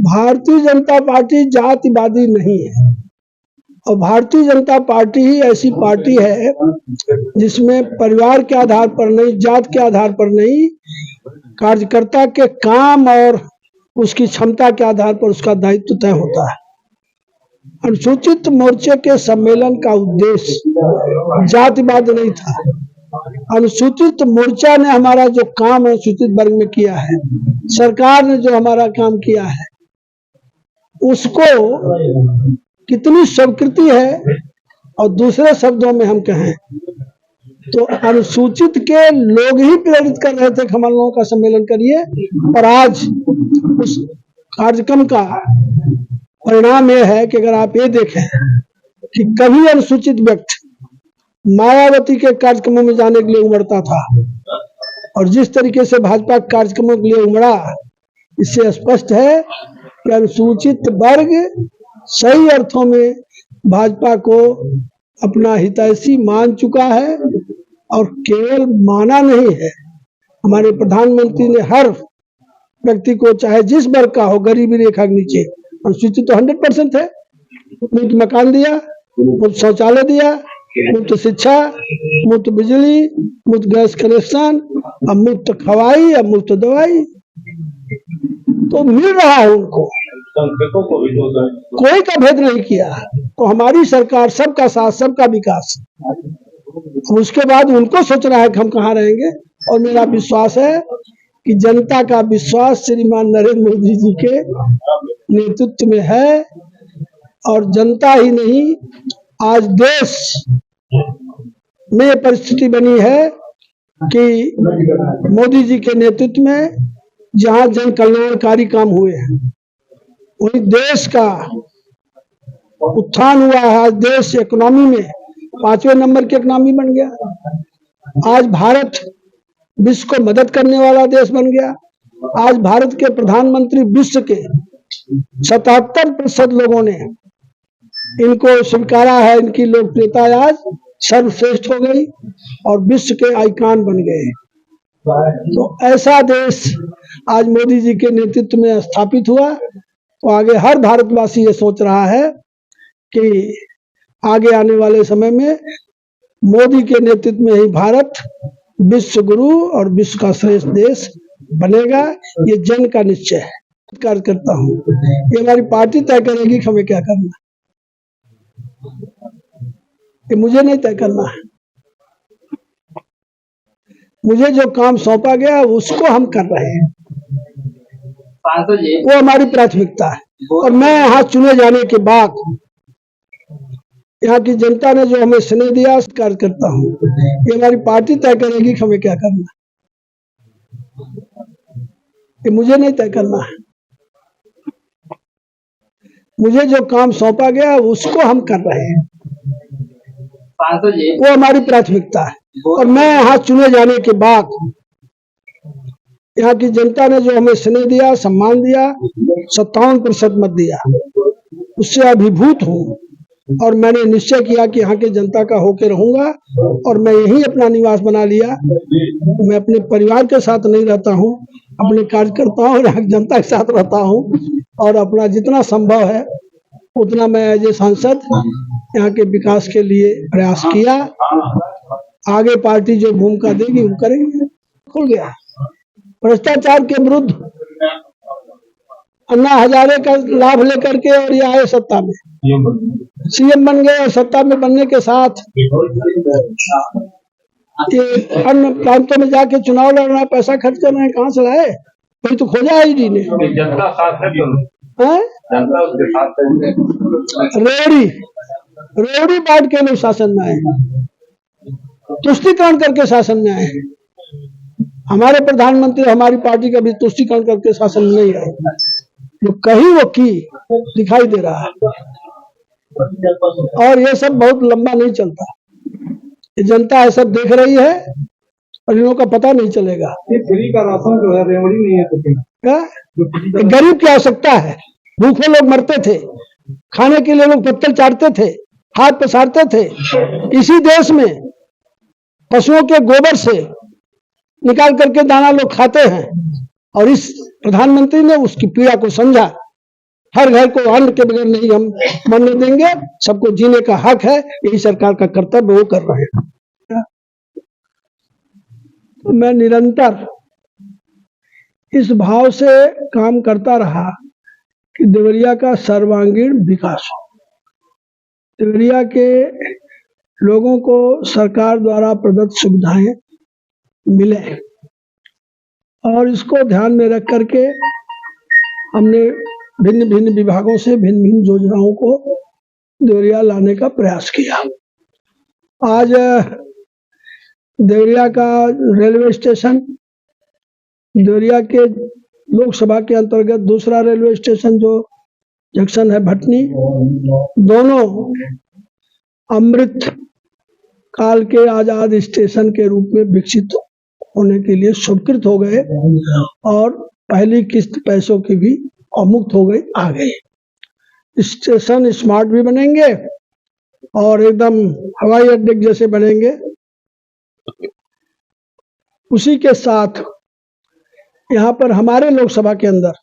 Bharatiya Janata party जातिवादी नहीं है और भारतीय जनता पार्टी ही ऐसी पार्टी है जिसमें परिवार के आधार पर नहीं, जात के आधार पर नहीं, कार्यकर्ता के काम और उसकी क्षमता के आधार पर उसका दायित्व तय होता है। अनुसूचित मोर्चे के सम्मेलन का उद्देश्य जातिवाद नहीं था। अनुसूचित मोर्चा ने हमारा जो काम अनुसूचित वर्ग में किया है, सरकार ने जो हमारा काम किया है, उसको कितनी स्वीकृति है। और दूसरे शब्दों में हम कहें तो अनुसूचित के लोग ही प्रेरित कर रहे थे कि हम लोगों का सम्मेलन करिए, और आज उस कार्यक्रम का परिणाम यह है कि अगर आप ये देखें कि कभी अनुसूचित व्यक्ति मायावती के कार्यक्रमों में जाने के लिए उमड़ता था और जिस तरीके से भाजपा कार्यक्रमों के लिए उमड़ा, इससे स्पष्ट है कि अनुसूचित वर्ग सही अर्थों में भाजपा को अपना हितैषी मान चुका है और केवल माना नहीं है। हमारे प्रधानमंत्री ने हर व्यक्ति को, चाहे जिस वर्ग का हो, गरीबी रेखा के नीचे, अनुसूचित तो 100% है, मुफ्त मकान दिया, मुफ्त शौचालय दिया, मुफ्त शिक्षा, मुफ्त बिजली, मुफ्त गैस कनेक्शन, अब मुफ्त खवाई, अब मुफ्त दवाई तो मिल रहा है उनको, कोई का भेद नहीं किया। तो हमारी सरकार सबका साथ सबका विकास, उसके बाद उनको सोचना है कि हम कहाँ रहेंगे। और मेरा विश्वास है कि जनता का विश्वास श्रीमान नरेंद्र मोदी जी के नेतृत्व में है, और जनता ही नहीं, आज देश में परिस्थिति बनी है कि मोदी जी के नेतृत्व में जहां जन कल्याणकारी काम हुए हैं, वही देश का उत्थान हुआ है। आज देश इकोनॉमी में 5वें नंबर की इकोनॉमी बन गया। आज भारत विश्व को मदद करने वाला देश बन गया। आज भारत के प्रधानमंत्री विश्व के 77% लोगों ने इनको स्वीकारा है। इनकी लोकप्रियता आज सर्वश्रेष्ठ हो गई और विश्व के आइकॉन बन गए। तो ऐसा देश आज मोदी जी के नेतृत्व में स्थापित हुआ। तो आगे हर भारतवासी ये सोच रहा है कि आगे आने वाले समय में मोदी के नेतृत्व में ही भारत विश्व गुरु और विश्व का श्रेष्ठ देश बनेगा। ये जन का निश्चय है। कार्य करता हूँ, ये हमारी पार्टी तय करेगी कि हमें क्या करना है, ये मुझे नहीं तय करना है। मुझे जो काम सौंपा गया उसको हम कर रहे हैं, वो हमारी प्राथमिकता है। और मैं यहाँ चुने जाने के बाद यहाँ की जनता ने जो हमें स्नेह दिया, कार्य करता हूँ। ये हमारी पार्टी तय करेगी कि हमें क्या करना है, ये मुझे नहीं तय करना है। मुझे जो काम सौंपा गया उसको हम कर रहे हैं, वो हमारी प्राथमिकता है। और मैं यहाँ चुने जाने के बाद यहाँ की जनता ने जो हमें स्नेह दिया, सम्मान दिया, 57% मत दिया, उससे अभिभूत हूँ। और मैंने निश्चय किया कि यहाँ के जनता का होके रहूंगा और मैं यही अपना निवास बना लिया। मैं अपने परिवार के साथ नहीं रहता हूँ, अपने कार्यकर्ताओं और जनता के साथ रहता हूँ, और अपना जितना संभव है उतना मैं एज ए सांसद यहाँ के विकास के लिए प्रयास किया। आगे पार्टी जो भूमिका देगी वो करेंगे। खुल गया भ्रष्टाचार के विरुद्ध अन्ना हजारे का लाभ लेकर के, और ये आए सत्ता में, सीएम बन गए। और सत्ता में बनने के साथ ये अन्य प्रांतों में जाके चुनाव लड़ रहा, पैसा खर्च कर रहे हैं, कहाँ से लाए? वही तो खोजा है ईडी ने। रेवड़ी बांट के लोग शासन में आए, तुष्टिकरण करके शासन में आए। हमारे प्रधानमंत्री हमारी पार्टी का भी तुष्टिकरण करके शासन में नहीं आए, जो कहीं वो की दिखाई दे रहा है। और ये सब बहुत लंबा नहीं चलता, ये जनता है सब देख रही है और इन लोगों का पता नहीं चलेगा। फ्री का राशन जो है रेवड़ी नहीं है तो क्या? गरीब की आवश्यकता है। भूखे लोग मरते थे, खाने के लिए लोग पत्थर चाटते थे, हाथ पसारते थे। इसी देश में पशुओं के गोबर से निकाल करके दाना लोग खाते हैं। और इस प्रधानमंत्री ने उसकी पीड़ा को समझा। हर घर को अन्न के बगैर नहीं हम मरने देंगे, सबको जीने का हक है, यही सरकार का कर्तव्य वो कर रहे हैं। तो मैं निरंतर इस भाव से काम करता रहा कि देवरिया का सर्वांगीण विकास हो, देवरिया के लोगों को सरकार द्वारा प्रदत्त सुविधाएं मिले, और इसको ध्यान में रख करके हमने भिन्न भिन्न विभागों से भिन्न भिन्न योजनाओं को देवरिया लाने का प्रयास किया। आज देवरिया का रेलवे स्टेशन, देवरिया के लोकसभा के अंतर्गत दूसरा रेलवे स्टेशन जो जंक्शन है भटनी, दोनों अमृत काल के आजाद स्टेशन के रूप में विकसित होने के लिए स्वीकृत हो गए, और पहली किस्त पैसों की भी अवमुक्त हो गई, आ गई। स्टेशन स्मार्ट भी बनेंगे और एकदम हवाई अड्डे जैसे बनेंगे। उसी के साथ यहाँ पर हमारे लोकसभा के अंदर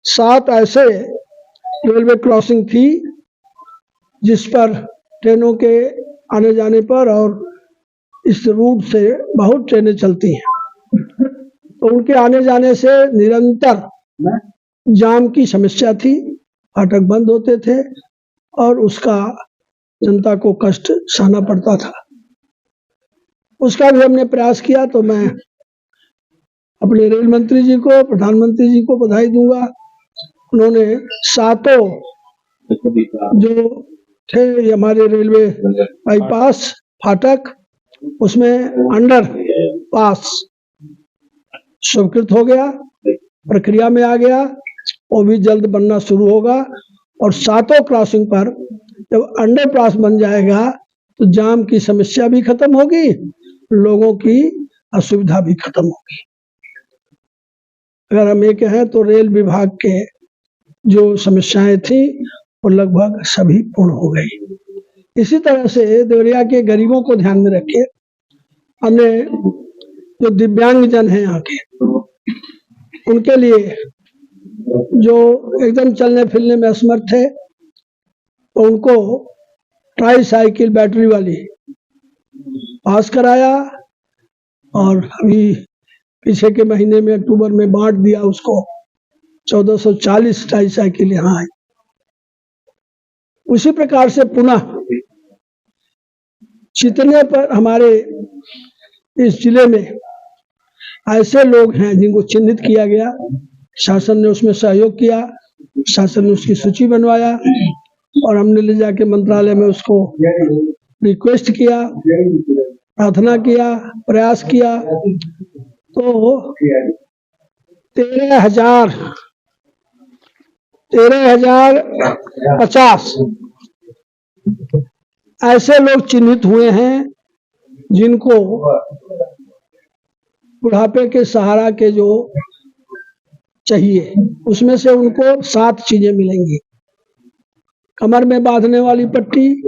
7 ऐसे रेलवे क्रॉसिंग थी जिस पर ट्रेनों के आने जाने पर, और इस रूट से बहुत ट्रेनें चलती हैं, तो उनके आने जाने से निरंतर जाम की समस्या थी, फाटक बंद होते थे और उसका जनता को कष्ट सहना पड़ता था। उसका भी हमने प्रयास किया। तो मैं अपने रेल मंत्री जी को, प्रधानमंत्री जी को बधाई दूंगा। उन्होंने 7 जो थे हमारे रेलवे बाईपास फाटक, उसमें अंडर पास स्वीकृत हो गया, प्रक्रिया में आ गया, वो भी जल्द बनना शुरू होगा। और 7 क्रॉसिंग पर जब अंडर पास बन जाएगा तो जाम की समस्या भी खत्म होगी, लोगों की असुविधा भी खत्म होगी। अगर हम ये कहें तो रेल विभाग के जो समस्याएं थी वो लगभग सभी पूर्ण हो गई। इसी तरह से देवरिया के गरीबों को ध्यान में रखे हमने जो दिव्यांग जन हैं यहाँ के, उनके लिए जो एकदम चलने फिरने में असमर्थ थे, तो उनको ट्राई साइकिल बैटरी वाली पास कराया, और अभी पीछे के महीने में अक्टूबर में बांट दिया उसको। 1440 ट्राई साइकिल यहाँ आई। उसी प्रकार से पुनः जितने पर हमारे इस जिले में ऐसे लोग हैं जिनको चिन्हित किया गया, शासन ने उसमें सहयोग किया, शासन ने उसकी सूची बनवाया, और हमने ले जाके मंत्रालय में उसको रिक्वेस्ट किया, प्रार्थना किया, प्रयास किया। तो 13,050 ऐसे लोग चिन्हित हुए हैं जिनको बुढ़ापे के सहारा के जो चाहिए, उसमें से उनको 7 चीजें मिलेंगी। कमर में बांधने वाली पट्टी,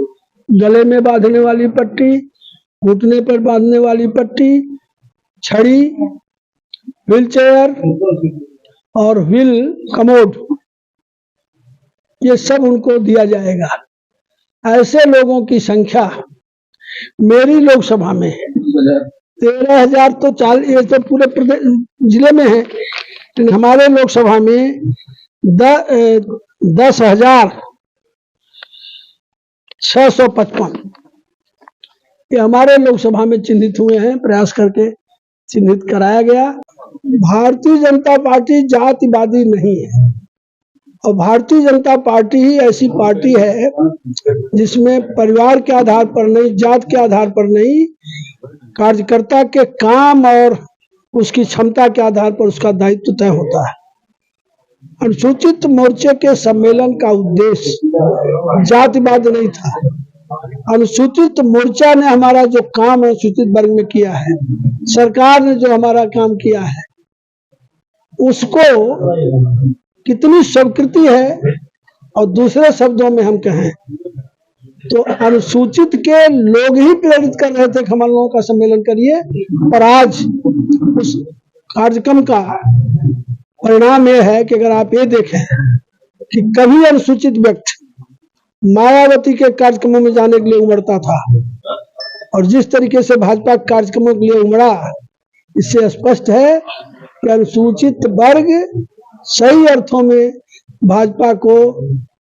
गले में बांधने वाली पट्टी, घुटने पर बांधने वाली पट्टी, छड़ी, व्हील चेयर और व्हील कमोड, ये सब उनको दिया जाएगा। ऐसे लोगों की संख्या मेरी लोकसभा में 13,000 तो 40, ये तो पूरे जिले में है, लेकिन हमारे लोकसभा में 10,655 ये हमारे लोकसभा में चिन्हित हुए हैं, प्रयास करके चिन्हित कराया गया। भारतीय जनता पार्टी जातिवादी नहीं है, और भारतीय जनता पार्टी ही ऐसी पार्टी है जिसमें परिवार के आधार पर नहीं, जात के आधार पर नहीं, कार्यकर्ता के काम और उसकी क्षमता के आधार पर उसका दायित्व तय होता है। अनुसूचित मोर्चे के सम्मेलन का उद्देश्य जातिवाद नहीं था। अनुसूचित मोर्चा ने हमारा जो काम अनुसूचित वर्ग में किया है, सरकार ने जो हमारा काम किया है, उसको कितनी स्वीकृति है। और दूसरे शब्दों में हम कहें तो अनुसूचित के लोग ही प्रेरित कर रहे थे कि हम लोगों का सम्मेलन करिए, और आज उस कार्यक्रम का परिणाम यह है कि अगर आप ये देखें कि कभी अनुसूचित व्यक्ति मायावती के कार्यक्रमों में जाने के लिए उमड़ता था और जिस तरीके से भाजपा के कार्यक्रमों के लिए उमड़ा, इससे स्पष्ट है कि अनुसूचित वर्ग सही अर्थों में भाजपा को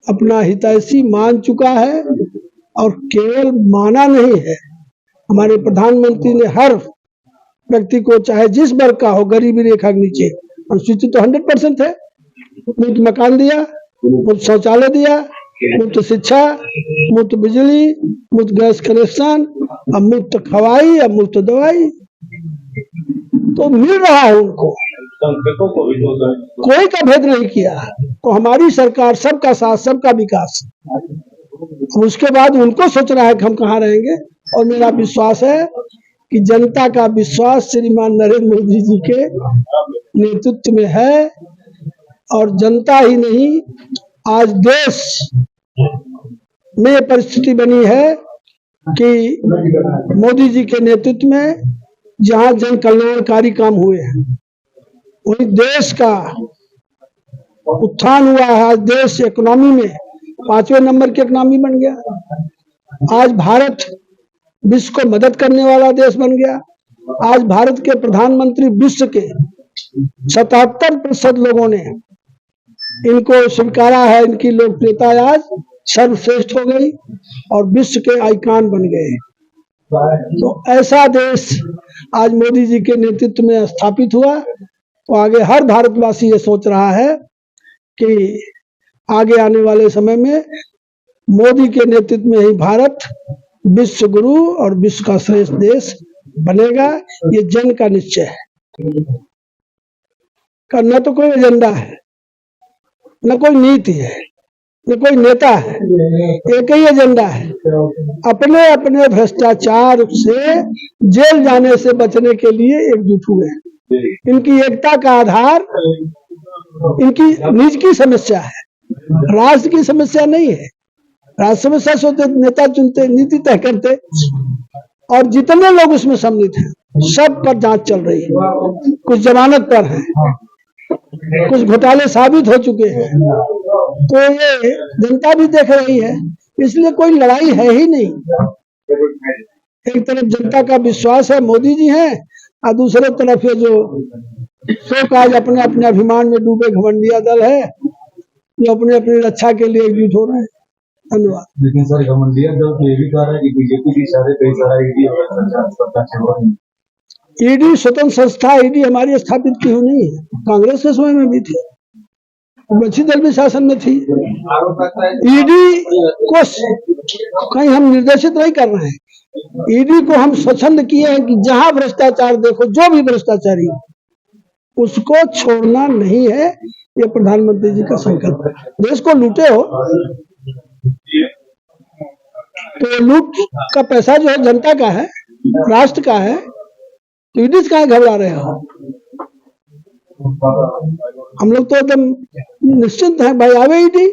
अपना हितैषी मान चुका है और केवल माना नहीं है। हमारे प्रधानमंत्री ने हर व्यक्ति को, चाहे जिस वर्ग का हो, गरीबी रेखा के नीचे, अनुसूचित तो 100% है, मुफ्त मकान दिया, मुफ्त शौचालय दिया, मुफ्त शिक्षा, मुफ्त बिजली, मुफ्त गैस कनेक्शन, अब मुफ्त खवाई, अब मुफ्त दवाई, तो मिल रहा है उनको, कोई का भेद नहीं किया। तो हमारी सरकार सबका साथ सबका विकास, उसके बाद उनको सोचना है कि हम कहाँ रहेंगे। और मेरा विश्वास है कि जनता का विश्वास श्रीमान नरेंद्र मोदी जी के नेतृत्व में है, और जनता ही नहीं, आज देश में परिस्थिति बनी है कि मोदी जी के नेतृत्व में जहां जन कल्याणकारी काम हुए हैं, वही देश का उत्थान हुआ है। आज देश इकोनॉमी में 5वें नंबर की इकोनॉमी बन गया। आज भारत विश्व को मदद करने वाला देश बन गया। आज भारत के प्रधानमंत्री विश्व के 77% लोगों ने इनको स्वीकारा है। इनकी लोकप्रियता आज सर्वश्रेष्ठ हो गई और विश्व के आइकॉन बन गए। तो ऐसा देश आज मोदी जी के नेतृत्व में स्थापित हुआ। तो आगे हर भारतवासी ये सोच रहा है कि आगे आने वाले समय में मोदी के नेतृत्व में ही भारत विश्व गुरु और विश्व का श्रेष्ठ देश बनेगा। ये जन का निश्चय है। न तो कोई एजेंडा है, न कोई नीति है, न कोई नेता है, एक ही एजेंडा है, अपने अपने भ्रष्टाचार से जेल जाने से बचने के लिए एकजुट हुए। इनकी एकता का आधार इनकी निज की समस्या है, राष्ट्र की समस्या नहीं है। राष्ट्र समस्या सोचते, नेता चुनते, नीति तय करते, और जितने लोग उसमें सम्मिलित हैं सब पर जांच चल रही है। कुछ जमानत पर है, कुछ घोटाले साबित हो चुके हैं। तो ये जनता भी देख रही है, इसलिए कोई लड़ाई है ही नहीं। एक तरफ जनता का विश्वास है मोदी जी हैं, और दूसरे तरफ ये जो आज अपने अपने अभिमान में डूबे घमंडिया दल है, जो अपने अपनी रक्षा के लिए एकजुट हो रहे हैं। धन्यवाद। लेकिन सर, घमंडिया दल तो ये भी कह रहा है कि बीजेपी की सारे कई सारा ईडी स्वतंत्र संस्था, ईडी हमारी स्थापित की हुई नहीं है, कांग्रेस के समय में भी थी, विपक्षी दल भी शासन में थी। ईडी को कहीं हम निर्देशित नहीं कर रहे हैं। ईडी को हम स्वच्छंद किए हैं कि जहां भ्रष्टाचार देखो, जो भी भ्रष्टाचारी उसको छोड़ना नहीं है। ये प्रधानमंत्री जी का संकल्प है। देश को लूटे हो तो लूट का पैसा जो है जनता का है, राष्ट्र का है, तो ईडी से कहाँ घबरा रहे हो? हम लोग तो एकदम निश्चिंत हैं भाई, आवे ईडी।